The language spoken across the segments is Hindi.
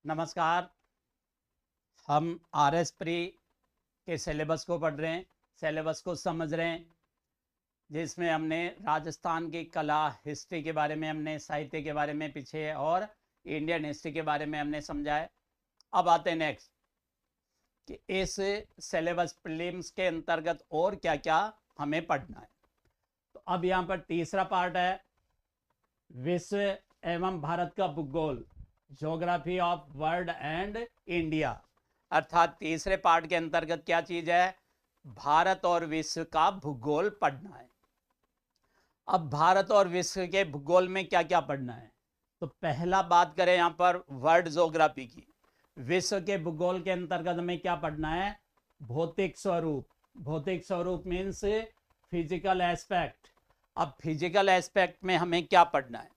नमस्कार। हम आरएस प्री के सिलेबस को पढ़ रहे हैं, सिलेबस को समझ रहे हैं, जिसमें हमने राजस्थान की कला हिस्ट्री के बारे में, हमने साहित्य के बारे में पीछे, और इंडियन हिस्ट्री के बारे में हमने समझा है। अब आते हैं नेक्स्ट कि इस सिलेबस प्रीलिम्स के अंतर्गत और क्या क्या हमें पढ़ना है। तो अब यहाँ पर तीसरा पार्ट है विश्व एवं भारत का भूगोल, geography of world and India. अर्थात तीसरे पार्ट के अंतर्गत क्या चीज है, भारत और विश्व का भूगोल पढ़ना है। अब भारत और विश्व के भूगोल में क्या क्या पढ़ना है, तो पहला बात करें यहां पर वर्ल्ड ज्योग्राफी की। विश्व के भूगोल के अंतर्गत हमें क्या पढ़ना है, भौतिक स्वरूप। भौतिक स्वरूप मीन्स फिजिकल एस्पेक्ट। अब फिजिकल एस्पेक्ट में हमें क्या पढ़ना है,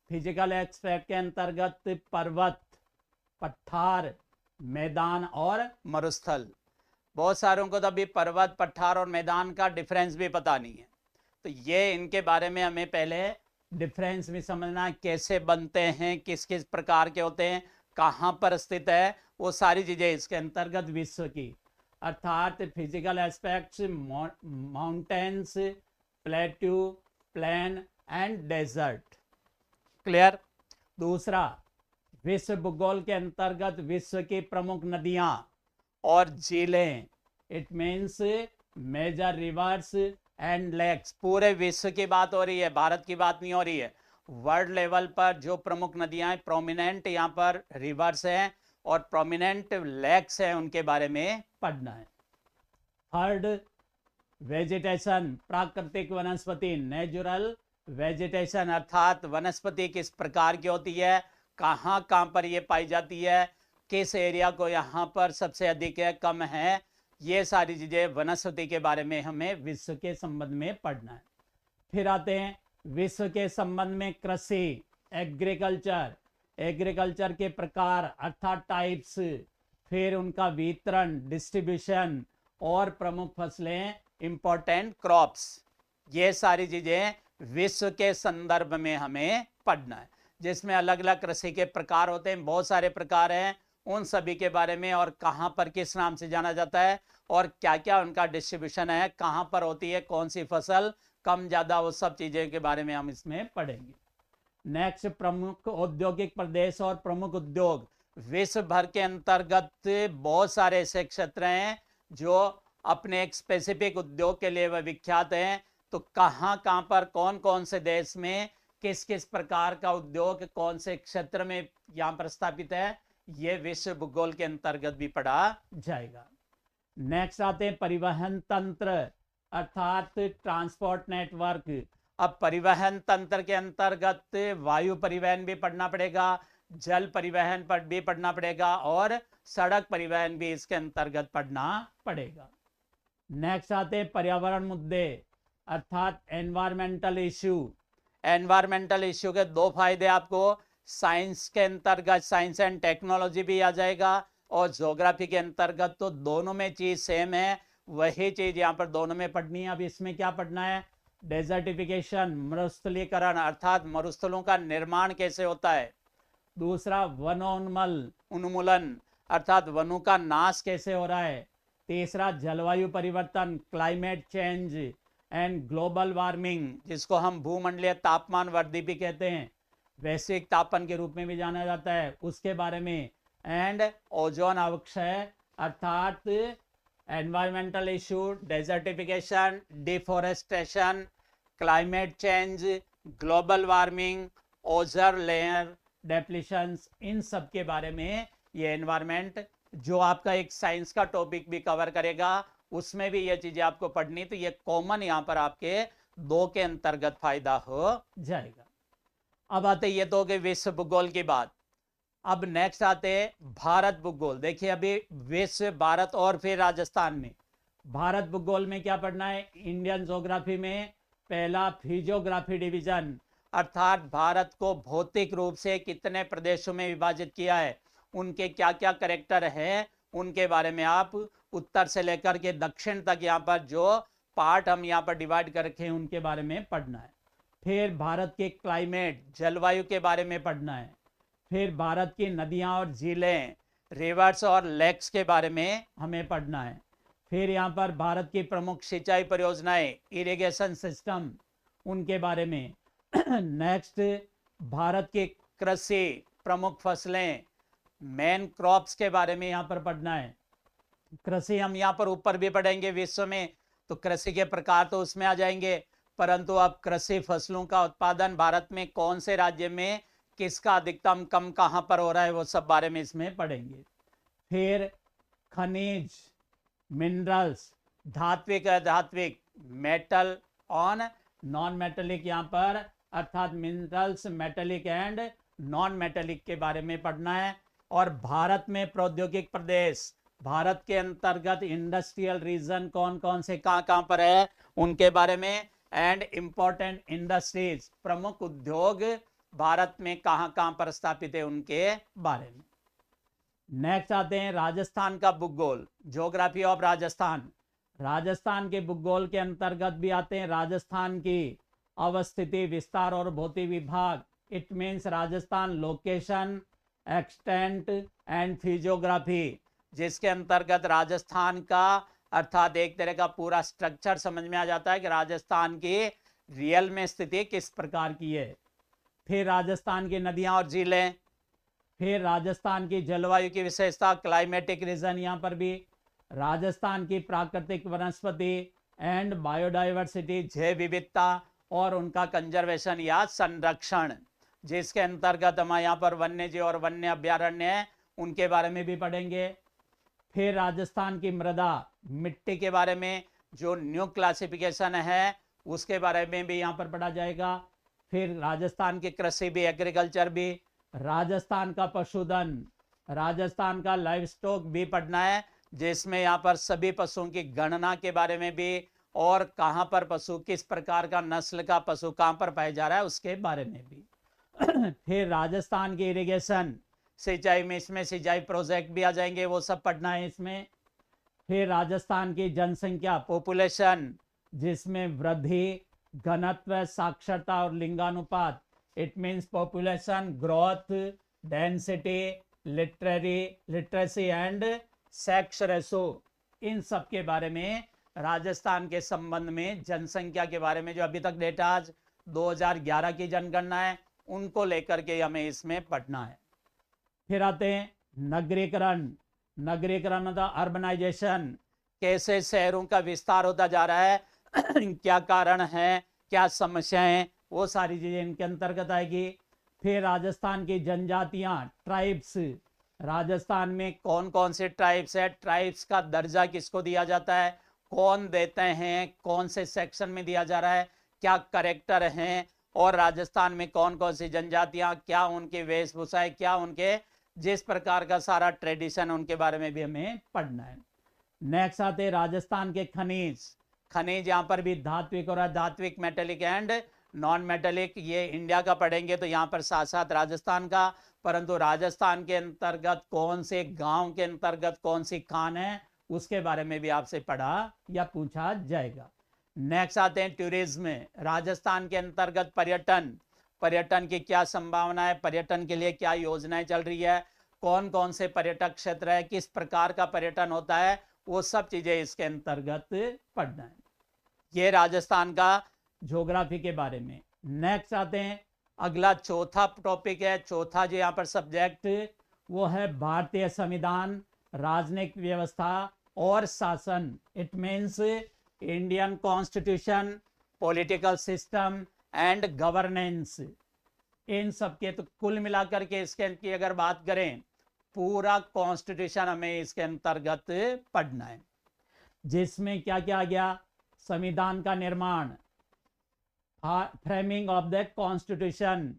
फिजिकल एस्पेक्ट के अंतर्गत पर्वत, पठार, मैदान और मरुस्थल। बहुत सारों को तो अभी पर्वत, पठार और मैदान का डिफरेंस भी पता नहीं है, तो ये इनके बारे में हमें पहले डिफरेंस भी समझना, कैसे बनते हैं, किस किस प्रकार के होते हैं, कहाँ पर स्थित है, वो सारी चीजें इसके अंतर्गत विश्व की। अर्थात physical aspects, mountains, plateau, plain and desert. Clear. दूसरा, विश्व भूगोल के अंतर्गत विश्व की प्रमुख नदियां और झीलें, it means major rivers and lakes. पूरे विश्व की बात हो रही है, भारत की बात नहीं हो रही है। वर्ल्ड लेवल पर जो प्रमुख नदियां हैं, प्रोमिनेंट यहाँ पर रिवर्स हैं और प्रोमिनेंट लेक्स हैं, उनके बारे में पढ़ना है। थर्ड, वेजिटेशन, प्राकृतिक वनस्पति, नेचुरल वेजिटेशन। अर्थात वनस्पति किस प्रकार की होती है, कहाँ कहाँ पर ये पाई जाती है, किस एरिया को यहाँ पर सबसे अधिक है, कम है, ये सारी चीजें वनस्पति के बारे में हमें विश्व के संबंध में पढ़ना है। फिर आते हैं विश्व के संबंध में कृषि, एग्रीकल्चर, एग्रीकल्चर के प्रकार अर्थात टाइप्स, फिर उनका वितरण, डिस्ट्रीब्यूशन, और प्रमुख फसलें, इंपॉर्टेंट क्रॉप्स। ये सारी चीजें विश्व के संदर्भ में हमें पढ़ना है, जिसमें अलग अलग कृषि के प्रकार होते हैं, बहुत सारे प्रकार हैं, उन सभी के बारे में, और कहाँ पर किस नाम से जाना जाता है, और क्या क्या उनका डिस्ट्रीब्यूशन है, कहाँ पर होती है कौन सी फसल, कम ज्यादा, वो सब चीजें के बारे में हम इसमें पढ़ेंगे। नेक्स्ट, प्रमुख औद्योगिक प्रदेश और प्रमुख उद्योग। विश्व भर के अंतर्गत बहुत सारे ऐसे क्षेत्र हैं जो अपने एक स्पेसिफिक उद्योग के लिए वह विख्यात हैं। तो कहाँ कहाँ पर कौन कौन से देश में किस किस प्रकार का उद्योग कौन से क्षेत्र में यहाँ पर स्थापित है, ये विश्व भूगोल के अंतर्गत भी पढ़ा जाएगा। नेक्स्ट आते हैं परिवहन तंत्र, अर्थात ट्रांसपोर्ट नेटवर्क। अब परिवहन तंत्र के अंतर्गत वायु परिवहन भी पढ़ना पड़ेगा, जल परिवहन पर भी पढ़ना पड़ेगा, और सड़क परिवहन भी इसके अंतर्गत पढ़ना पड़ेगा। नेक्स्ट आते हैं पर्यावरण मुद्दे, अर्थात एनवायरमेंटल इश्यू। एनवायरमेंटल इश्यू के दो फायदे आपको, साइंस के अंतर्गत साइंस एंड टेक्नोलॉजी भी आ जाएगा, और ज्योग्राफी के अंतर्गत तो दोनों में चीज सेम है, वही चीज यहाँ पर दोनों में पढ़नी है। अब इसमें क्या पढ़ना है, डेजर्टिफिकेशन, मरुस्थलीकरण, अर्थात मरुस्थलों का निर्माण कैसे होता है। दूसरा, उन्मूलन, अर्थात वनों का नाश कैसे हो रहा है। तीसरा, जलवायु परिवर्तन, climate change and global warming, जिसको हम भूमंडलीय तापमान वृद्धि भी कहते हैं, वैश्विक तापन के रूप में भी जाना जाता है, उसके बारे में। एंड ओजोन अवक्षय, अर्थात environmental issue, desertification, deforestation, climate change, global warming, ozone layer depletions, इन सब के बारे में ये एनवायरमेंट जो आपका एक साइंस का टॉपिक भी कवर करेगा, उसमें भी ये चीजें आपको पढ़नी, तो ये कॉमन यहाँ पर आपके दो के अंतर्गत फायदा हो जाएगा। अब आते ये तो हो गए विश्व भूगोल की बात। अब नेक्स्ट आते भारत भूगोल। देखिए अभी विश्व, भारत और फिर राजस्थान में। भारत भूगोल में क्या पढ़ना है, इंडियन ज्योग्राफी में पहला फिजियोग्राफी डिवीजन, अर्थात भारत को भौतिक रूप से कितने प्रदेशों में विभाजित किया है, उनके क्या क्या करेक्टर हैं, उनके बारे में आप उत्तर से लेकर के दक्षिण तक यहाँ पर जो पार्ट हम यहाँ पर डिवाइड कर रखे हैं उनके बारे में पढ़ना है। फिर भारत के क्लाइमेट, जलवायु के बारे में पढ़ना है। फिर भारत की नदियां और झीलें, रिवर्स और लेक्स के बारे में हमें पढ़ना है। फिर यहाँ पर भारत की प्रमुख सिंचाई परियोजनाएं, इरिगेशन सिस्टम, उनके बारे में। नेक्स्ट, भारत की कृषि प्रमुख फसलें, मेन क्रॉप्स के बारे में यहाँ पर पढ़ना है। कृषि हम यहाँ पर ऊपर भी पढ़ेंगे विश्व में, तो कृषि के प्रकार तो उसमें आ जाएंगे, परंतु अब कृषि फसलों का उत्पादन भारत में कौन से राज्य में किसका अधिकतम कम कहाँ पर हो रहा है, वो सब बारे में इसमें पढ़ेंगे। फिर खनिज, मिनरल्स, धात्विक अधात्विक, मेटल ऑन नॉन मेटेलिक, यहाँ पर अर्थात minerals, metallic and non metallic के बारे में पढ़ना है। और भारत में प्रौद्योगिक प्रदेश, भारत के अंतर्गत इंडस्ट्रियल रीजन कौन कौन से कहाँ कहाँ पर है उनके बारे में। एंड इंपॉर्टेंट इंडस्ट्रीज, प्रमुख उद्योग भारत में कहाँ कहाँ पर स्थापित है उनके बारे में। नेक्स्ट आते हैं राजस्थान का भूगोल, ज्योग्राफी ऑफ राजस्थान। राजस्थान के भूगोल के अंतर्गत भी आते हैं राजस्थान की अवस्थिति, विस्तार और भौतिक विभाग। It means Rajasthan location, extent and physiography, जिसके अंतर्गत राजस्थान का अर्थात एक तरह का पूरा स्ट्रक्चर समझ में आ जाता है कि राजस्थान की रियल में स्थिति किस प्रकार की है। फिर राजस्थान की नदियां और झीलें, फिर राजस्थान की जलवायु की विशेषता, क्लाइमेटिक रीजन, यहाँ पर भी राजस्थान की प्राकृतिक वनस्पति एंड बायोडाइवर्सिटी, जैव विविधता और उनका कंजर्वेशन या संरक्षण, जिसके अंतर्गत हम यहाँ पर वन्य जीव और वन्य अभ्यारण्य है उनके बारे में भी पढ़ेंगे। फिर राजस्थान की मृदा, मिट्टी के बारे में जो न्यू क्लासिफिकेशन है उसके बारे में भी यहाँ पर पढ़ा जाएगा। फिर राजस्थान की कृषि भी, एग्रीकल्चर भी, राजस्थान का पशुधन, राजस्थान का लाइव स्टॉक भी पढ़ना है, जिसमें यहाँ पर सभी पशुओं की गणना के बारे में भी और कहाँ पर पशु, किस प्रकार का नस्ल का पशु कहाँ पर पाया जा रहा है उसके बारे में भी। फिर राजस्थान की इरिगेशन, सिंचाई में, इसमें सिंचाई प्रोजेक्ट भी आ जाएंगे, वो सब पढ़ना है इसमें। फिर राजस्थान की जनसंख्या, पॉपुलेशन, जिसमें वृद्धि, घनत्व, साक्षरता और लिंगानुपात। It means population growth, density, literacy and sex ratio, इन सब के बारे में राजस्थान के संबंध में, जनसंख्या के बारे में जो अभी तक डेटा आज 2011 की जनगणना है उनको लेकर के हमें इसमें पढ़ना है। फिर आते हैं नगरीकरण, नगरीकरण मतलब अर्बनाइजेशन, कैसे शहरों का विस्तार होता जा रहा है, क्या कारण है, क्या समस्याएं, वो सारी चीजें इनके अंतर्गत आएगी। फिर राजस्थान की जनजातियां, ट्राइब्स, राजस्थान में कौन कौन से ट्राइब्स है, ट्राइब्स का दर्जा किसको दिया जाता है, कौन देते हैं, कौन से सेक्शन में दिया जा रहा है, क्या करेक्टर हैं, और राजस्थान में कौन कौन सी जनजातियां, क्या उनकी वेशभूषा है, क्या उनके जिस प्रकार का सारा ट्रेडिशन, उनके बारे में भी हमें पढ़ना है। नेक्स्ट आते राजस्थान के खनिज, खनिज यहाँ पर भी धात्विक और अधात्विक, मेटेलिक एंड नॉन मेटेलिक, ये इंडिया का पढ़ेंगे तो यहाँ पर साथ साथ राजस्थान का, परंतु राजस्थान के अंतर्गत कौन से गांव के अंतर्गत कौन सी खान है उसके बारे में भी आपसे पढ़ा या पूछा जाएगा। नेक्स्ट आते हैं टूरिज्म, राजस्थान के अंतर्गत पर्यटन, पर्यटन की क्या संभावना है, पर्यटन के लिए क्या योजनाएं चल रही है, कौन कौन से पर्यटक क्षेत्र है, किस प्रकार का पर्यटन होता है, वो सब चीजें इसके अंतर्गत पढ़ना है। ये राजस्थान का ज्योग्राफी के बारे में। नेक्स्ट आते हैं, अगला चौथा टॉपिक है, चौथा जो यहाँ पर सब्जेक्ट वो है भारतीय संविधान, राजनीतिक व्यवस्था और शासन। It means Indian constitution, political system and governance, इन सब के तो कुल मिलाकर के इसके की अगर बात करें, पूरा कॉन्स्टिट्यूशन हमें इसके अंतर्गत पढ़ना है, जिसमें क्या क्या आ गया, संविधान का निर्माण, फ्रेमिंग ऑफ द कॉन्स्टिट्यूशन,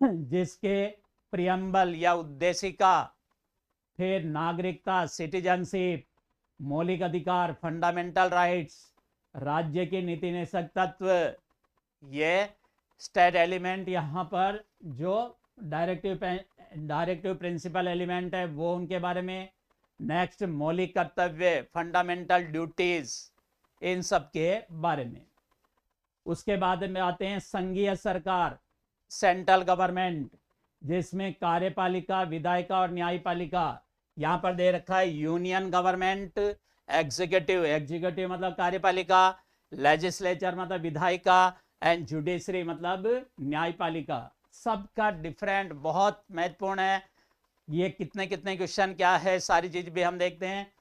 जिसके प्रियम्बल या उद्देशिका, फिर नागरिकता, सिटीजनशिप, मौलिक अधिकार, फंडामेंटल राइट्स, राज्य की नीति निषेधक तत्व, ये स्टेट एलिमेंट, यहाँ पर जो डायरेक्टिव प्रिंसिपल एलिमेंट है वो उनके बारे में। नेक्स्ट मौलिक कर्तव्य, फंडामेंटल ड्यूटीज, इन सब के बारे में। उसके बाद में आते हैं संघीय सरकार, सेंट्रल गवर्नमेंट, जिसमें कार्यपालिका, विधायिका और न्यायपालिका यहाँ पर दे रखा है। यूनियन गवर्नमेंट, एग्जीक्यूटिव, एग्जीक्यूटिव मतलब कार्यपालिका, लेजिस्लेचर मतलब विधायिका, एंड जुडिशरी मतलब न्यायपालिका। सबका डिफरेंट बहुत महत्वपूर्ण है। ये कितने कितने क्वेश्चन क्या है, सारी चीज भी हम देखते हैं,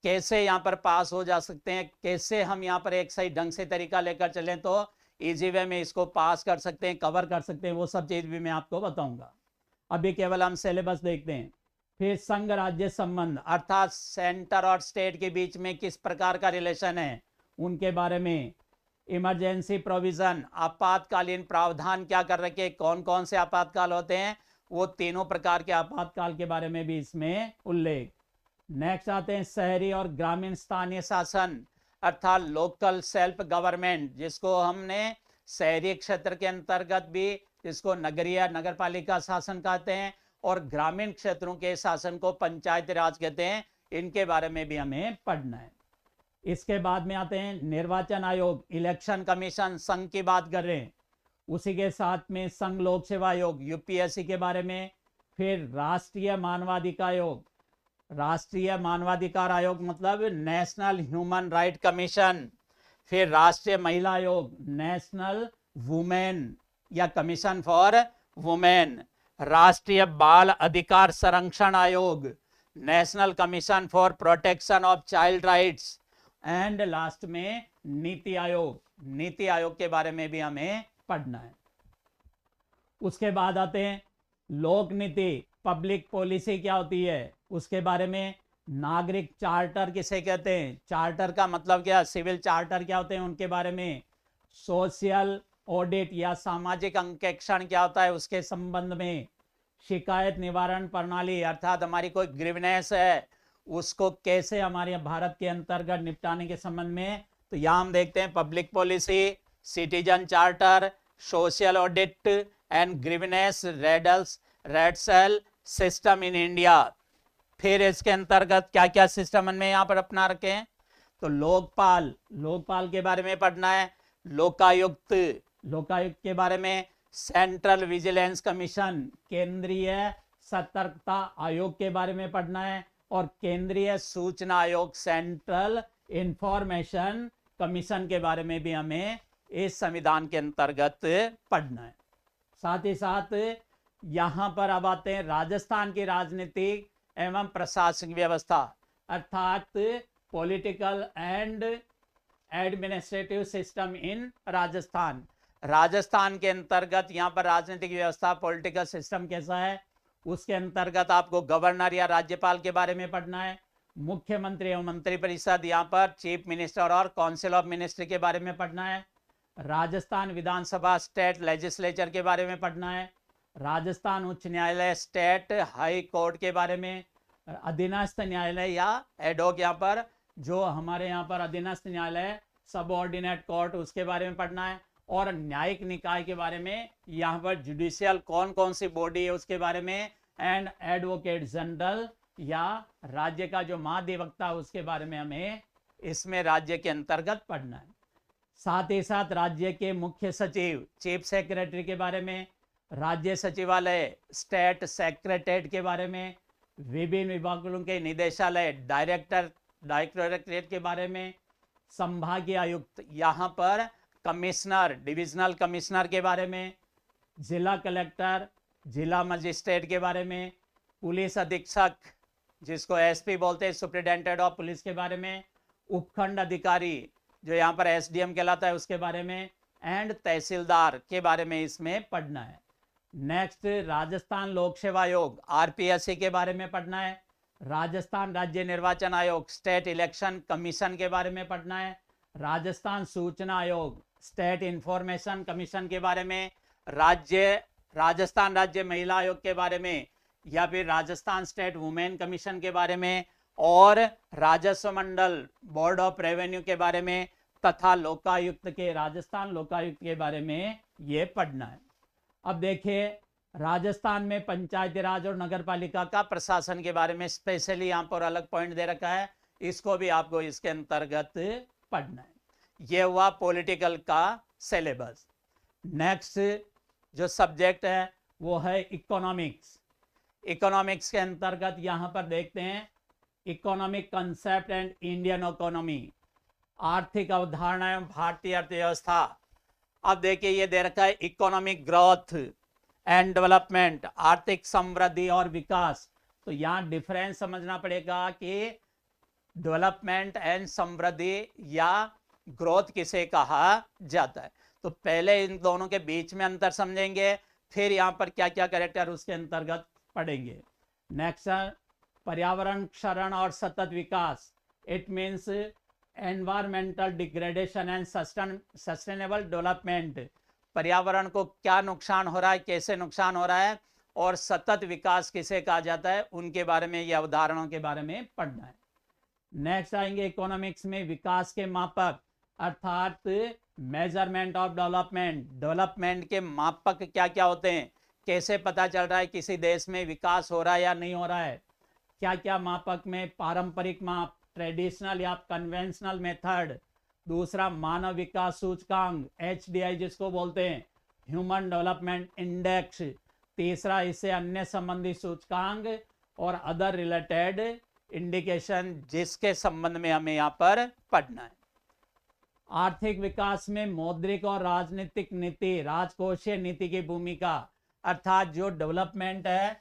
कैसे यहाँ पर पास हो जा सकते हैं, कैसे हम यहाँ पर एक सही ढंग से तरीका लेकर चलें तो इजी वे में इसको पास कर सकते हैं, कवर कर सकते हैं, वो सब चीज भी मैं आपको बताऊंगा। अभी केवल हम सिलेबस देखते हैं। फिर संघ राज्य संबंध, अर्थात सेंटर और स्टेट के बीच में किस प्रकार का रिलेशन है, उनके बारे में। इमरजेंसी प्रोविजन, आपातकालीन प्रावधान क्या कर रखे, कौन कौन से आपातकाल होते हैं, वो तीनों प्रकार के आपातकाल के बारे में भी इसमें उल्लेख। नेक्स्ट आते हैं शहरी और ग्रामीण स्थानीय शासन, अर्थात लोकल सेल्फ गवर्नमेंट, जिसको हमने शहरी क्षेत्र के अंतर्गत भी, जिसको नगरीय नगरपालिका शासन कहते हैं, और ग्रामीण क्षेत्रों के शासन को पंचायती राज कहते हैं। इनके बारे में भी हमें पढ़ना है। इसके बाद में आते हैं निर्वाचन आयोग, इलेक्शन कमीशन, संघ की बात कर रहे हैं। उसी के साथ में संघ लोक सेवा आयोग, यूपीएससी के बारे में। फिर राष्ट्रीय मानवाधिकार आयोग, राष्ट्रीय मानवाधिकार आयोग मतलब नेशनल ह्यूमन राइट कमीशन। फिर राष्ट्रीय महिला आयोग, नेशनल वुमेन या कमीशन फॉर वुमेन। राष्ट्रीय बाल अधिकार संरक्षण आयोग, national commission for protection of child rights. And last में नीति आयोग, नीति आयोग के बारे में भी हमें पढ़ना है। उसके बाद आते हैं लोक नीति, पब्लिक पॉलिसी क्या होती है उसके बारे में। नागरिक चार्टर किसे कहते हैं, चार्टर का मतलब क्या, सिविल चार्टर क्या होते हैं उनके बारे में। सोशल ऑडिट या सामाजिक अंकेक्षण क्या होता है उसके संबंध में। शिकायत निवारण प्रणाली, अर्थात हमारी कोई ग्रीवनेस है उसको कैसे हमारे भारत के अंतर्गत निपटाने के संबंध में। तो यहां हम देखते हैं public policy, citizen charter, social audit and grievance redressal system in India. फिर इसके अंतर्गत क्या क्या सिस्टम में यहां पर अपना रखे हैं, तो लोकपाल, लोकपाल के बारे में पढ़ना है। लोकायुक्त, लोकायुक्त के बारे में। सेंट्रल विजिलेंस कमीशन, केंद्रीय सतर्कता आयोग के बारे में पढ़ना है। और केंद्रीय सूचना आयोग, सेंट्रल इंफॉर्मेशन कमीशन के बारे में भी हमें इस संविधान के अंतर्गत पढ़ना है। साथ ही साथ यहां पर अब आते हैं राजस्थान की राजनीतिक एवं प्रशासनिक व्यवस्था, अर्थात political and administrative system in Rajasthan. Rajasthan के अंतर्गत यहाँ पर राजनीतिक व्यवस्था, पॉलिटिकल सिस्टम कैसा है, उसके अंतर्गत आपको गवर्नर या राज्यपाल के बारे में पढ़ना है। मुख्यमंत्री एवं मंत्रिपरिषद, यहाँ पर चीफ मिनिस्टर और काउंसिल ऑफ मिनिस्ट्री के बारे में पढ़ना है। राजस्थान विधानसभा, स्टेट लेजिस्लेचर के बारे में पढ़ना है। राजस्थान उच्च न्यायालय, स्टेट हाई कोर्ट के बारे में। अधीनस्थ न्यायालय या एडोक, यहाँ पर जो हमारे यहाँ पर अधीनस्थ न्यायालय, सबऑर्डिनेट कोर्ट, उसके बारे में पढ़ना है। और न्यायिक निकाय के बारे में, यहाँ पर जुडिशियल कौन कौन सी बॉडी है उसके बारे में। एंड एडवोकेट जनरल या राज्य का जो महाधिवक्ता उसके बारे में हमें इसमें राज्य के अंतर्गत पढ़ना है। साथ ही साथ राज्य के मुख्य सचिव, चीफ सेक्रेटरी के बारे में। राज्य सचिवालय, स्टेट सेक्रेटरीट के बारे में। विभिन्न विभागों के निदेशालय, डायरेक्टरेट के बारे में। संभागीय आयुक्त, यहाँ पर कमिश्नर, डिविजनल कमिश्नर के बारे में। जिला कलेक्टर, जिला मजिस्ट्रेट के बारे में। पुलिस अधीक्षक, जिसको एसपी बोलते हैं, सुप्रिटेंडेंट ऑफ पुलिस के बारे में। उपखंड अधिकारी, जो यहाँ पर एसडीएम कहलाता है, उसके बारे में। एंड तहसीलदार के बारे में इसमें पढ़ना है। नेक्स्ट राजस्थान लोक सेवा आयोग, आरपीएससी के बारे में पढ़ना है। राजस्थान राज्य निर्वाचन आयोग, स्टेट इलेक्शन कमीशन के बारे में पढ़ना है। राजस्थान सूचना आयोग, स्टेट इंफॉर्मेशन कमीशन के बारे में। राजस्थान राज्य महिला आयोग के बारे में, या फिर राजस्थान स्टेट वुमेन कमीशन के बारे में। और राजस्व मंडल, बोर्ड ऑफ रेवेन्यू के बारे में। तथा लोकायुक्त के, राजस्थान लोकायुक्त के बारे में ये पढ़ना है। अब देखिए राजस्थान में पंचायती राज और नगर पालिका का प्रशासन के बारे में स्पेशली यहाँ पर अलग पॉइंट दे रखा है, इसको भी आपको इसके अंतर्गत पढ़ना है। ये हुआ पॉलिटिकल का सिलेबस। नेक्स्ट जो सब्जेक्ट है वो है इकोनॉमिक्स। इकोनॉमिक्स के अंतर्गत यहाँ पर देखते हैं economic concept and Indian economy, आर्थिक अवधारणा एवं भारतीय अर्थव्यवस्था। अब देखिए ये दे रखा है इकोनॉमिक ग्रोथ एंड डेवलपमेंट, आर्थिक समृद्धि और विकास। तो यहाँ डिफरेंस समझना पड़ेगा कि डेवलपमेंट एंड समृद्धि या ग्रोथ किसे कहा जाता है। तो पहले इन दोनों के बीच में अंतर समझेंगे, फिर यहाँ पर क्या क्या कैरेक्टर उसके अंतर्गत पढ़ेंगे। नेक्स्ट, पर्यावरण क्षरण और सतत विकास, it means environmental degradation and sustainable development. पर्यावरण को क्या नुकसान हो रहा है, कैसे नुकसान हो रहा है, और सतत विकास किसे कहा जाता है, उनके बारे में, ये अवधारणाओं के बारे में पढ़ना है। नेक्स्ट आएंगे इकोनॉमिक्स में विकास के मापक, अर्थात मेजरमेंट ऑफ डेवलपमेंट। डेवलपमेंट के मापक क्या क्या होते हैं, कैसे पता चल रहा है किसी देश में विकास हो रहा है या नहीं हो रहा है, क्या क्या मापक में, पारंपरिक माप, ट्रेडिशनल या कन्वेंशनल मेथड। दूसरा मानव विकास सूचकांक, HDI जिसको बोलते हैं, ह्यूमन डेवलपमेंट इंडेक्स। तीसरा इससे अन्य संबंधी सूचकांक और अदर रिलेटेड इंडिकेशन, जिसके संबंध में हमें यहाँ पर पढ़ना है। आर्थिक विकास में मौद्रिक और राजनीतिक नीति, राजकोषीय नीति की भूमिका, अर्थात जो डेवलपमेंट है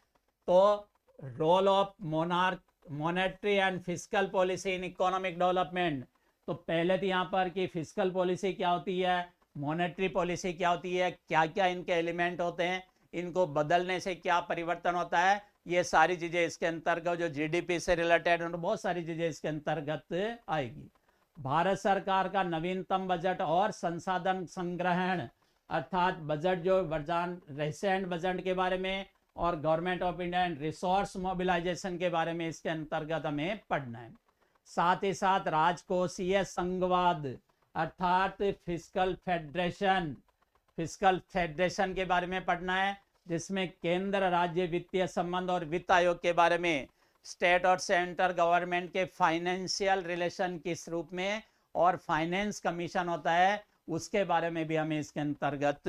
तो role of monetary and fiscal policy in economic development. तो पहले तो यहाँ पर कि फिस्कल पॉलिसी क्या होती है, मॉनेटरी पॉलिसी क्या होती है, क्या क्या इनके एलिमेंट होते हैं, इनको बदलने से क्या परिवर्तन होता है, ये सारी चीजें इसके अंतर्गत, जो GDP से रिलेटेड बहुत सारी चीजें इसके अंतर्गत आएगी। भारत सरकार का नवीनतम बजट और संसाधन संग्रहण, अर्थात बजट जो रिसेंट बजट के बारे में, और government of India and resource mobilisation के बारे में इसके अंतर्गत हमें पढ़ना है। साथ ही साथ राजकोषीय संघवाद, अर्थात फिस्कल फेडरेशन के बारे में पढ़ना है, जिसमें केंद्र राज्य वित्तीय संबंध और वित्त आयोग के बारे में, स्टेट और सेंट्रल गवर्नमेंट के फाइनेंशियल रिलेशन किस रूप में, और फाइनेंस कमीशन होता है, उसके बारे में भी हमें इसके अंतर्गत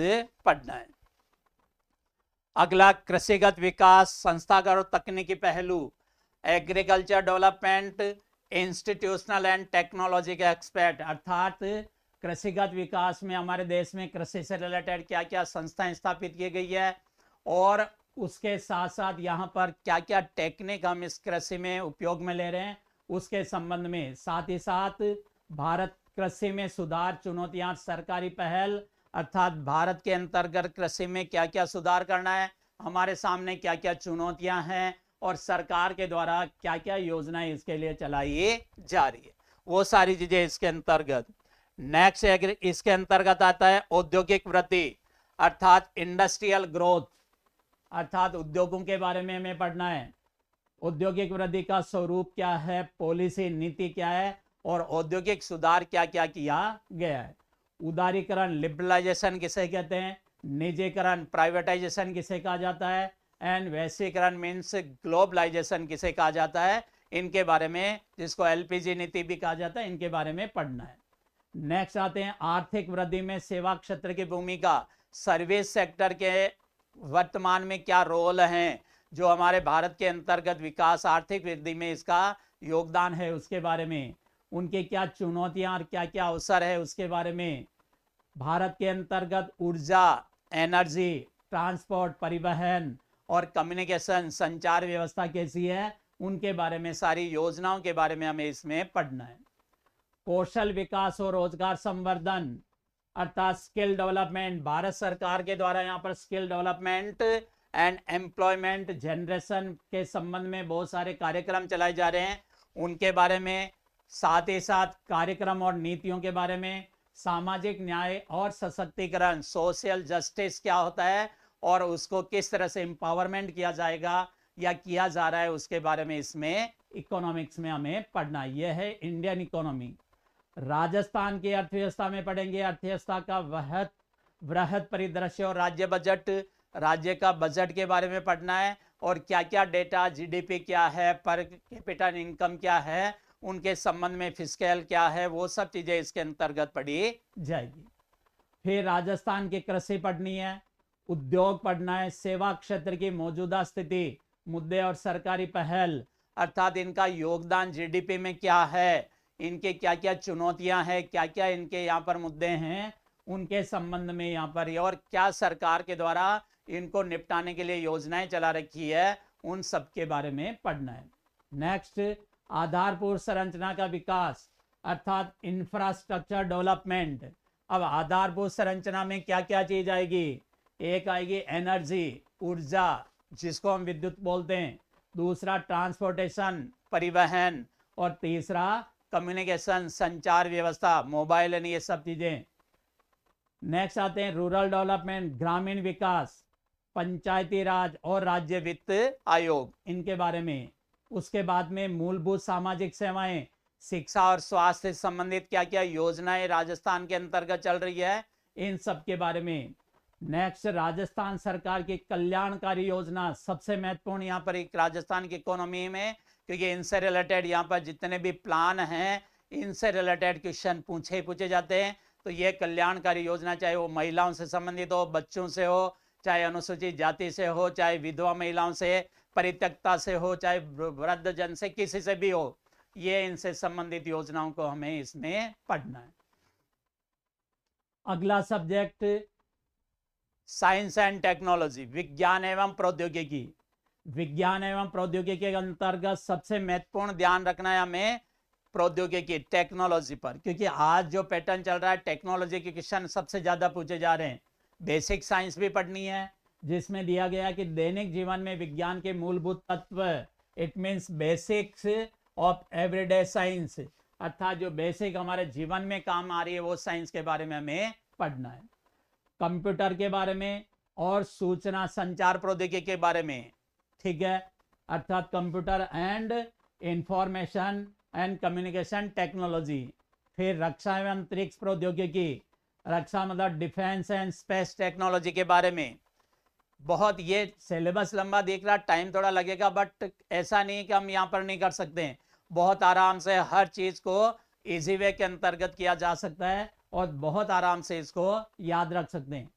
पढ़ना है। अगला कृषिगत विकास, संस्थागत और तकनीकी पहलू, agriculture development, institutional and technology के एक्सपर्ट, अर्थात कृषिगत विकास में हमारे देश में कृषि से रिलेटेड क्या क्या संस्थाएं स्थापित की गई है, और उसके साथ साथ यहाँ पर क्या क्या टेक्निक हम इस कृषि में उपयोग में ले रहे हैं, उसके संबंध में। साथ ही साथ भारत कृषि में सुधार, चुनौतियां, सरकारी पहल, अर्थात भारत के अंतर्गत कृषि में क्या क्या सुधार करना है, हमारे सामने क्या क्या चुनौतियां हैं, और सरकार के द्वारा क्या क्या योजनाएं इसके लिए चलाई जा रही है, वो सारी चीजें इसके अंतर्गत। नेक्स्ट इसके अंतर्गत आता है औद्योगिक वृद्धि, अर्थात इंडस्ट्रियल ग्रोथ, अर्थात उद्योगों के बारे में हमें पढ़ना है। औद्योगिक वृद्धि का स्वरूप क्या है, पॉलिसी नीति क्या है, और औद्योगिक सुधार क्या क्या किया गया है। उदारीकरण, लिबरलाइजेशन किसे कहते हैं, निजीकरण, प्राइवेटाइजेशन किसे कहा जाता है, एंड वैश्वीकरण मीन्स ग्लोबलाइजेशन किसे कहा जाता है, इनके बारे में, जिसको LPG नीति भी कहा जाता है, इनके बारे में पढ़ना है। नेक्स्ट आते हैं आर्थिक वृद्धि में सेवा क्षेत्र की भूमिका, सर्विस सेक्टर के वर्तमान में क्या रोल हैं, जो हमारे भारत के अंतर्गत विकास, आर्थिक वृद्धि में इसका योगदान है, उसके बारे में। उनके क्या चुनौतियां और क्या क्या अवसर है, उसके बारे में। भारत के अंतर्गत ऊर्जा, एनर्जी, ट्रांसपोर्ट, परिवहन और कम्युनिकेशन, संचार व्यवस्था कैसी है, उनके बारे में, सारी योजनाओं के बारे में हमें इसमें पढ़ना है। कौशल विकास और रोजगार संवर्धन, अर्थात स्किल डेवलपमेंट, भारत सरकार के द्वारा यहाँ पर skill development and employment generation के संबंध में बहुत सारे कार्यक्रम चलाए जा रहे हैं, उनके बारे में। साथ ही साथ कार्यक्रम और नीतियों के बारे में। सामाजिक न्याय और सशक्तिकरण, सोशल जस्टिस क्या होता है और उसको किस तरह से एम्पावरमेंट किया जाएगा या किया जा रहा है, उसके बारे में इसमें इकोनॉमिक्स में हमें पढ़ना। यह है इंडियन इकोनॉमी। राजस्थान की अर्थव्यवस्था में पढ़ेंगे अर्थव्यवस्था का वृहद परिदृश्य और राज्य बजट, राज्य का बजट के बारे में पढ़ना है, और क्या क्या डेटा, GDP क्या है, पर कैपिटा इनकम क्या है, उनके संबंध में फिस्कल क्या है, वो सब चीजें इसके अंतर्गत पढ़ी जाएगी। फिर राजस्थान की कृषि पढ़नी है, उद्योग पढ़ना है, सेवा क्षेत्र की मौजूदा स्थिति, मुद्दे और सरकारी पहल, अर्थात इनका योगदान जीडीपी में क्या है, इनके क्या क्या चुनौतियां हैं, क्या क्या इनके यहाँ पर मुद्दे हैं, उनके संबंध में यहाँ पर, और क्या सरकार के द्वारा इनको निपटाने के लिए योजनाएं चला रखी है, उन सब के बारे में पढ़ना है। नेक्स्ट, आधारभूत संरचना का विकास अर्थात इंफ्रास्ट्रक्चर डेवलपमेंट। अब आधारभूत संरचना में क्या क्या चीज आएगी? एक आएगी एनर्जी, ऊर्जा, जिसको हम विद्युत बोलते हैं, दूसरा ट्रांसपोर्टेशन, परिवहन, और तीसरा कम्युनिकेशन, संचार व्यवस्था, मोबाइल एंड ये सब चीजें। नेक्स्ट आते हैं रूरल डेवलपमेंट, ग्रामीण विकास, पंचायती राज और राज्य वित्त आयोग, इनके बारे में। उसके बाद में मूलभूत सामाजिक सेवाएं, शिक्षा और स्वास्थ्य से संबंधित क्या क्या योजनाएं राजस्थान के अंतर्गत चल रही है, इन सब के बारे में। नेक्स्ट, राजस्थान सरकार की कल्याणकारी योजना, सबसे महत्वपूर्ण यहाँ पर एक राजस्थान की इकोनॉमी में, क्योंकि इनसे रिलेटेड यहाँ पर जितने भी प्लान हैं, इनसे रिलेटेड क्वेश्चन पूछे जाते हैं। तो ये कल्याणकारी योजना, चाहे वो महिलाओं से संबंधित हो, बच्चों से हो, चाहे अनुसूचित जाति से हो, चाहे विधवा महिलाओं से, परित्यक्ता से हो, चाहे वृद्ध जन से, किसी से भी हो, ये इनसे संबंधित योजनाओं को हमें इसमें पढ़ना है। अगला सब्जेक्ट साइंस एंड टेक्नोलॉजी, विज्ञान एवं प्रौद्योगिकी। विज्ञान एवं प्रौद्योगिकी के अंतर्गत सबसे महत्वपूर्ण ध्यान रखना है हमें प्रौद्योगिकी, टेक्नोलॉजी पर, क्योंकि आज जो पैटर्न चल रहा है टेक्नोलॉजी के क्वेश्चन सबसे ज्यादा पूछे जा रहे हैं। बेसिक साइंस भी पढ़नी है, जिसमें दिया गया कि दैनिक जीवन में विज्ञान के मूलभूत तत्व, it means basics of everyday science, अर्थात जो बेसिक हमारे जीवन में काम आ रही है वो साइंस के बारे में हमें पढ़ना है। कंप्यूटर के बारे में और सूचना संचार प्रौद्योगिकी के बारे में, ठीक है, अर्थात computer and information and communication technology. फिर रक्षा एवं अंतरिक्ष प्रौद्योगिकी, रक्षा मतलब डिफेंस एंड स्पेस टेक्नोलॉजी के बारे में। बहुत ये सिलेबस लंबा देख रहा, टाइम थोड़ा लगेगा, बट ऐसा नहीं कि हम यहाँ पर नहीं कर सकते हैं, बहुत आराम से हर चीज को इजी वे के अंतर्गत किया जा सकता है और बहुत आराम से इसको याद रख सकते हैं।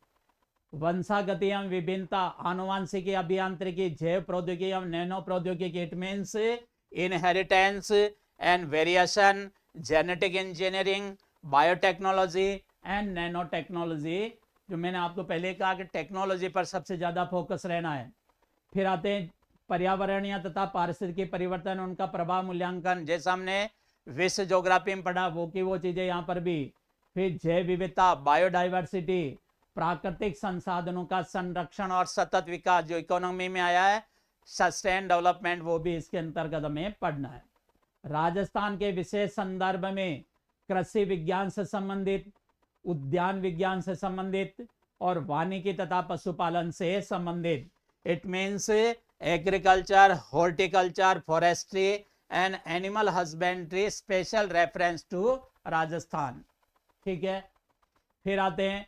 वंशागति एवं विभिन्नता, आनुवांशिकी, अभियांत्रिकी, जैव प्रौद्योगिकी एवं नैनो प्रौद्योगिकी, it means inheritance and variation, genetic engineering, biotechnology and nano technology. जो मैंने आपको पहले कहा कि टेक्नोलॉजी पर सबसे ज्यादा फोकस रहना है। फिर आते हैं पर्यावरणीय तथा पारिस्थितिकी परिवर्तन, उनका प्रभाव मूल्यांकन, जैसा हमने विश्व ज्योग्राफी में पढ़ा वो की वो चीजें यहाँ पर भी। फिर जैव विविधता, बायोडाइवर्सिटी, प्राकृतिक संसाधनों का संरक्षण और सतत विकास, जो इकोनॉमी में आया है सस्टेन डेवलपमेंट, वो भी इसके अंतर्गत हमें पढ़ना है। राजस्थान के विशेष संदर्भ में कृषि विज्ञान से संबंधित, उद्यान विज्ञान से संबंधित और वानिकी तथा पशुपालन से संबंधित, it means agriculture, horticulture, forestry and animal husbandry, special reference to Rajasthan, ठीक है। फिर आते हैं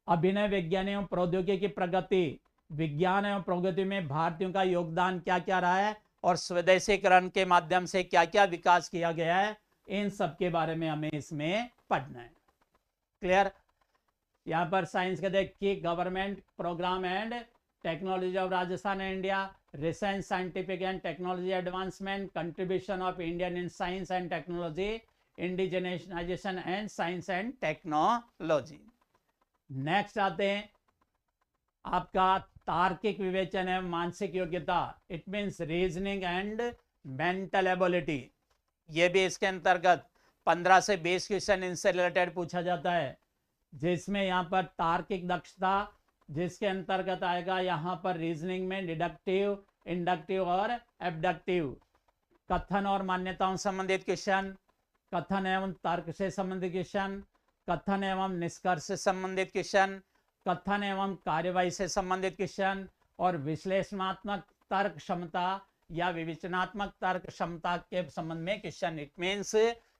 अभिनय विज्ञान एवं प्रौद्योगिकी की प्रगति, विज्ञान एवं प्रौद्योगिकी में भारतीयों का योगदान क्या क्या रहा है और स्वदेशीकरण के माध्यम से क्या क्या विकास किया गया है, इन सब के बारे में हमें इसमें पढ़ना है। क्लियर? यहाँ पर साइंस के देखिए government programme and technology of Rajasthan and India, research scientific and technology advancement, contribution of Indian in science and technology, indigenisation and science and technology. Next आते हैं आपका तार्किक विवेचन एवं मानसिक योग्यता, it means reasoning and mental ability. ये भी इसके अंतर्गत 15 से 20 क्वेश्चन इनसे रिलेटेड पूछा जाता है, जिसमें यहाँ पर तार्किक दक्षता, जिसके अंतर्गत आएगा यहाँ पर रीजनिंग में डिडक्टिव, इंडक्टिव और एबडक्टिव, कथन और मान्यताओं संबंधित क्वेश्चन, कथन एवं तर्क से संबंधित क्वेश्चन, कथन एवं निष्कर्ष से संबंधित क्वेश्चन, कथन एवं कार्यवाही से संबंधित क्वेश्चन और विश्लेषणात्मक तर्क क्षमता या विवेचनात्मक तर्क क्षमता के संबंध में question. It means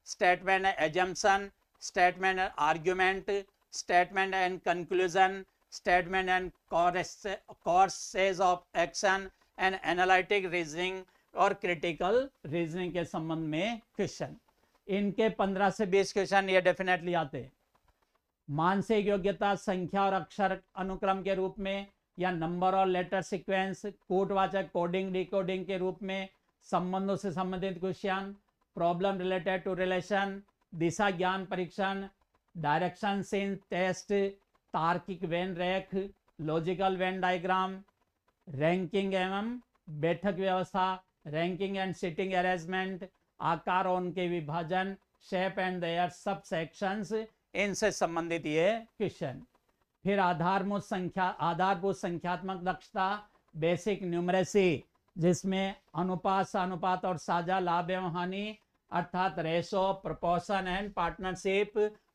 statement and assumption, statement and argument, statement and conclusion, statement and courses of action and analytic reasoning और क्रिटिकल रीजनिंग के संबंध में क्वेश्चन। इनके 15 से 20 क्वेश्चन ये डेफिनेटली आते हैं। मानसिक योग्यता संख्या और अक्षर अनुक्रम के रूप में या नंबर और लेटर सीक्वेंस, कूटवाचक कोडिंग डिकोडिंग के रूप में, संबंधों से संबंधित question, problem related to relation, दिशा ज्ञान परीक्षण, डायरेक्शन सेंस टेस्ट, तार्किक वेन रेख, लॉजिकल वेन डायग्राम, रैंकिंग एवं बैठक व्यवस्था, रैंकिंग एंड सीटिंग अरेंजमेंट, आकार और उनके विभाजन, शेप एंड देयर सब सेक्शंस, इनसे संबंधित ये क्वेश्चन। फिर आधारभूत संख्यात्मक दक्षता, बेसिक न्यूमरेसी, जिसमें अनुपात, सानुपात और साझा लाभ एवं हानि अर्थात ratio, proportion and partnership,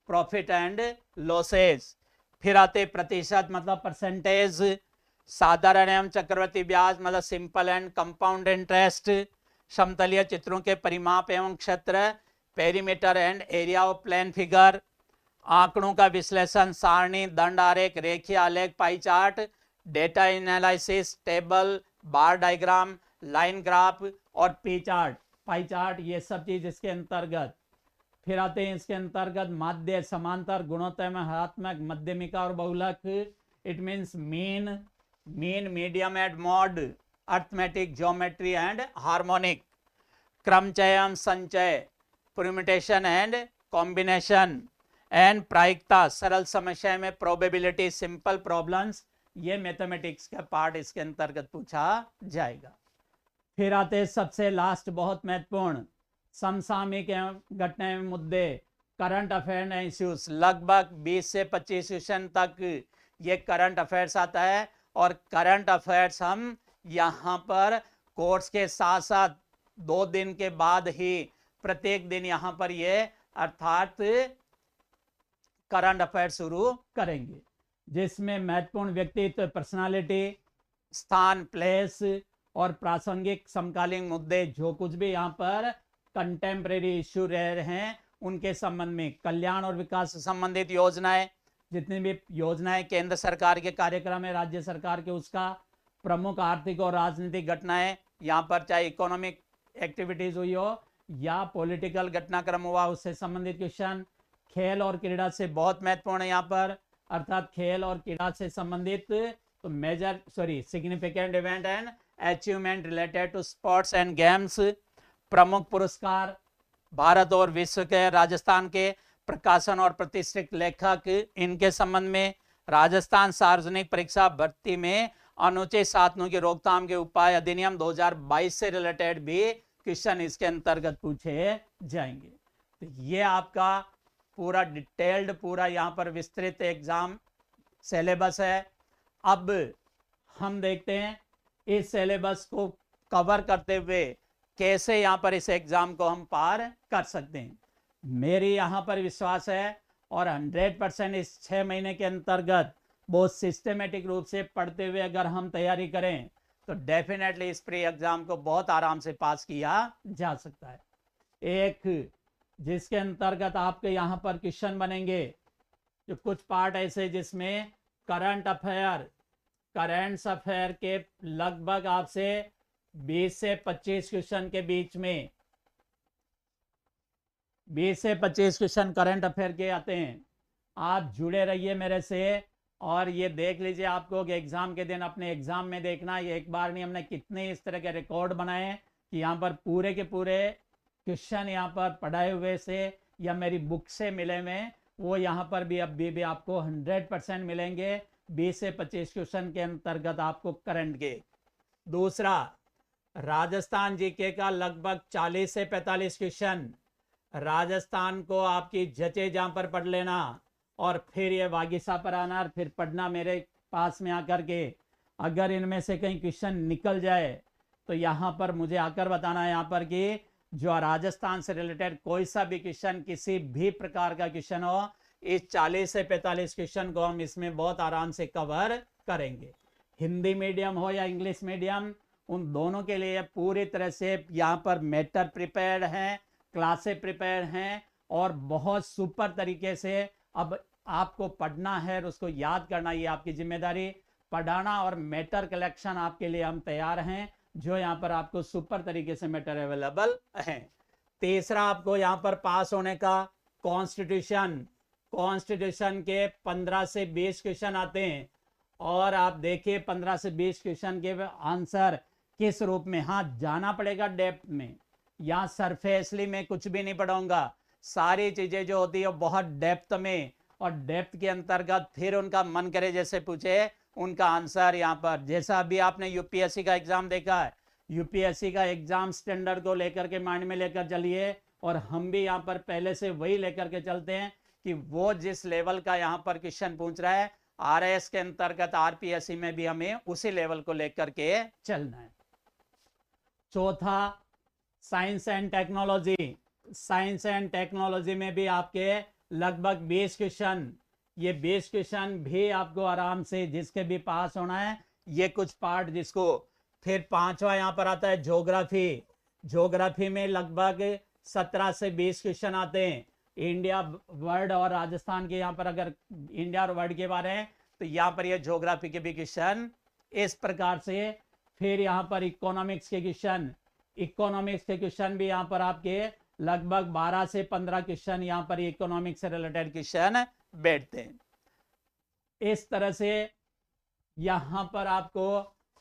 profit and losses. फिर आते प्रतिशत मतलब परसेंटेज, साधारण एवं चक्रवर्ती ब्याज मतलब सिंपल एंड कंपाउंड इंटरेस्ट, समतलीय चित्रों के परिमाप एवं क्षेत्र, perimeter and area of plane figure, आंकड़ों का विश्लेषण, सारणी, दंड आरेख, रेखीय आलेख, pie chart, data analysis, table, bar diagram, line graph और पी चार्ट, पाई चार्ट, ये सब चीज इसके अंतर्गत। फिर आते हैं इसके अंतर्गत माध्य, समांतर, गुणोत्तर में हरात्मक, मध्यमिका और बहुलक, it means mean, medium and mode, arithmetic, geometry and harmonic, क्रमचय, संचय, परम्यूटेशन एंड कॉम्बिनेशन एंड प्रायिकता, सरल समस्या में प्रोबेबिलिटी, सिंपल प्रॉब्लम्स, ये मैथमेटिक्स का पार्ट इसके अंतर्गत पूछा जाएगा। फिर आते सबसे लास्ट बहुत महत्वपूर्ण, समसामयिक घटनाएं, मुद्दे, करंट अफेयर इश्यूज, लगभग 20 से 25 क्वेश्चन तक ये करंट अफेयर्स आता है। और करंट अफेयर्स हम यहाँ पर कोर्स के साथ साथ 2 दिन के बाद ही प्रत्येक दिन यहाँ पर ये अर्थात करंट अफेयर शुरू करेंगे, जिसमें महत्वपूर्ण व्यक्तित्व, पर्सनालिटी, स्थान, प्लेस और प्रासंगिक समकालीन मुद्दे, जो कुछ भी यहाँ पर कंटेम्प्रेरी इश्यू रह रहे हैं उनके संबंध में, कल्याण और विकास से संबंधित योजनाएं, जितनी भी योजनाएं केंद्र सरकार के कार्यक्रम है, राज्य सरकार के, उसका, प्रमुख आर्थिक और राजनीतिक घटनाएं, यहाँ पर चाहे इकोनॉमिक एक्टिविटीज हुई हो या पॉलिटिकल घटनाक्रम हुआ उससे संबंधित क्वेश्चन, खेल और क्रीड़ा से बहुत महत्वपूर्ण है यहाँ पर, अर्थात खेल और क्रीड़ा से संबंधित तो significant event and achievement related to sports and games, प्रमुख पुरस्कार, भारत और विश्व के, राजस्थान के प्रकाशन और प्रतिष्ठित लेखक, इनके संबंध में, राजस्थान सार्वजनिक परीक्षा भर्ती में अनुचित साधनों की रोकथाम के उपाय अधिनियम 2022 से रिलेटेड भी क्वेश्चन इसके अंतर्गत पूछे जाएंगे। तो ये आपका पूरा डिटेल्ड, पूरा यहाँ पर विस्तृत एग्जाम सिलेबस है। अब हम देखते हैं इस सिलेबस को कवर करते हुए कैसे यहाँ पर इस एग्जाम को हम पार कर सकते हैं। मेरी यहाँ पर विश्वास है और 100% इस 6 महीने के अंतर्गत बहुत सिस्टमेटिक रूप से पढ़ते हुए अगर हम तैयारी करें तो डेफिनेटली इस प्री एग्जाम को बहुत आराम से पास किया जा सकता है। एक जिसके अंतर्गत आपके यहाँ पर क्वेश्चन बनेंगे, जो कुछ पार्ट ऐसे जिसमें करंट अफेयर के लगभग आपसे 20 से 25 क्वेश्चन के बीच में 20 से 25 क्वेश्चन करंट अफेयर के आते हैं। आप जुड़े रहिए मेरे से और ये देख लीजिए, आपको एग्जाम के दिन अपने एग्जाम में देखना, ये एक बार नहीं, हमने कितने इस तरह के रिकॉर्ड बनाए कि यहाँ पर पूरे के पूरे क्वेश्चन यहाँ पर पढ़ाए हुए से या मेरी बुक से मिले हुए, वो यहाँ पर भी अभी भी आपको 100% मिलेंगे 20 से 25 क्वेश्चन के अंतर्गत आपको करंट के। दूसरा, राजस्थान जीके का लगभग 40 से 45 क्वेश्चन, राजस्थान को आपकी जचे जहाँ पर पढ़ लेना और फिर ये वागीसा पर आना और फिर पढ़ना मेरे पास में आकर के। अगर इनमें से कहीं क्वेश्चन निकल जाए तो यहाँ पर मुझे आकर बताना है यहाँ पर कि जो राजस्थान से रिलेटेड कोई सा भी क्वेश्चन, किसी भी प्रकार का क्वेश्चन हो, इस 40 से 45 क्वेश्चन को हम इसमें बहुत आराम से कवर करेंगे। हिंदी मीडियम हो या इंग्लिश मीडियम, उन दोनों के लिए पूरी तरह से यहाँ पर मैटर प्रिपेयर्ड हैं, क्लासेस प्रिपेयर हैं और बहुत सुपर तरीके से अब आपको पढ़ना है और उसको याद करना, ये आपकी जिम्मेदारी। पढ़ाना और मैटर कलेक्शन आपके लिए हम तैयार हैं, जो यहाँ पर आपको सुपर तरीके से मैटर अवेलेबल है। तीसरा, आपको यहाँ पर पास होने का कॉन्स्टिट्यूशन के 15 से 20 क्वेश्चन आते हैं और आप देखिए 15 से 20 क्वेश्चन के आंसर किस रूप में, हाँ जाना पड़ेगा डेप्थ में, यहाँ सरफेसली में कुछ भी नहीं पढ़ाऊंगा, सारी चीजें जो होती है बहुत डेप्थ में, और डेप्थ के अंतर्गत फिर उनका मन करे जैसे पूछे उनका आंसर यहाँ पर, जैसा अभी आपने यूपीएससी का एग्जाम देखा है, यूपीएससी का एग्जाम स्टैंडर्ड को लेकर के माइंड में लेकर चलिए, और हम भी यहाँ पर पहले से वही लेकर के चलते हैं कि वो जिस लेवल का यहाँ पर क्वेश्चन पूछ रहा है आरएस के अंतर्गत आरपीएससी में भी हमें उसी लेवल को लेकर के चलना है। चौथा, science and technology. Science and technology में भी आपके लगभग 20 क्वेश्चन, ये 20 क्वेश्चन भी आपको आराम से जिसके भी पास होना है, ये कुछ पार्ट जिसको। फिर पांचवा यहाँ पर आता है ज्योग्राफी। ज्योग्राफी में लगभग 17 से 20 क्वेश्चन आते हैं, इंडिया वर्ल्ड और राजस्थान के यहाँ पर अगर इंडिया और वर्ल्ड के बारे में, तो यहाँ पर ये ज्योग्राफी के भी क्वेश्चन इस प्रकार से। फिर यहाँ पर इकोनॉमिक्स के क्वेश्चन, इकोनॉमिक्स के क्वेश्चन भी यहाँ पर आपके लगभग 12 से 15 क्वेश्चन यहाँ पर इकोनॉमिक्स से रिलेटेड क्वेश्चन बैठते हैं। इस तरह से यहाँ पर आपको,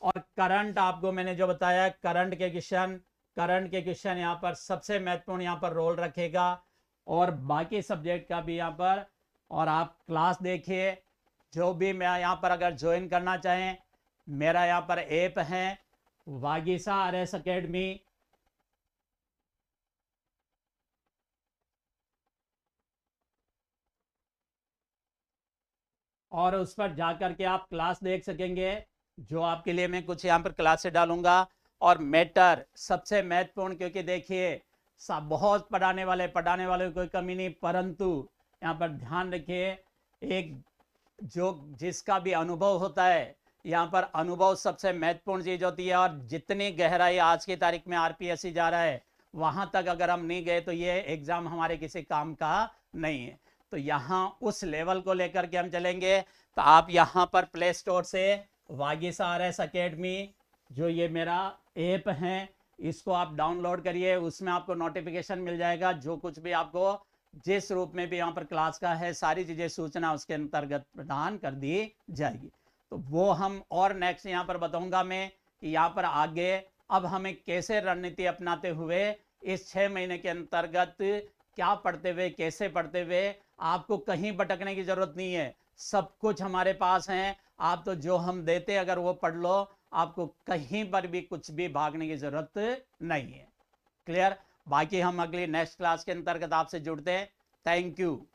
और करंट आपको मैंने जो बताया करंट के क्वेश्चन यहाँ पर सबसे महत्वपूर्ण यहाँ पर रोल रखेगा, और बाकी सब्जेक्ट का भी यहाँ पर। और आप क्लास देखिए, जो भी मैं यहाँ पर अगर ज्वाइन करना चाहें, मेरा यहाँ पर ऐप है वागीसा आरएस एकेडमी, और उस पर जाकर के आप क्लास देख सकेंगे, जो आपके लिए मैं कुछ यहाँ पर क्लास से डालूंगा। और मैटर सबसे महत्वपूर्ण, क्योंकि देखिए बहुत पढ़ाने वाले की कोई कमी नहीं, परंतु यहाँ पर ध्यान रखिए, एक जो जिसका भी अनुभव होता है, यहाँ पर अनुभव सबसे महत्वपूर्ण चीज होती है। और जितनी गहराई आज की तारीख में आरपीएससी जा रहा है, वहां तक अगर हम नहीं गए तो ये एग्जाम हमारे किसी काम का नहीं है। तो यहाँ उस लेवल को लेकर के हम चलेंगे। तो आप यहाँ पर प्ले स्टोर से वागीसा आरएस एकेडमी, जो ये मेरा ऐप है, इसको आप डाउनलोड करिए, उसमें आपको नोटिफिकेशन मिल जाएगा, जो कुछ भी आपको जिस रूप में भी यहाँ पर क्लास का है, सारी चीजें सूचना उसके अंतर्गत प्रदान कर दी जाएगी। तो वो हम और नेक्स्ट यहाँ पर बताऊंगा मैं कि यहाँ पर आगे अब हमें कैसे रणनीति अपनाते हुए इस 6 महीने के अंतर्गत क्या पढ़ते हुए, कैसे पढ़ते हुए, आपको कहीं भटकने की जरूरत नहीं है, सब कुछ हमारे पास है। आप तो जो हम देते अगर वो पढ़ लो, आपको कहीं पर भी कुछ भी भागने की जरूरत नहीं है। क्लियर? बाकी हम अगली नेक्स्ट क्लास के अंतर्गत आपसे जुड़ते हैं। Thank you.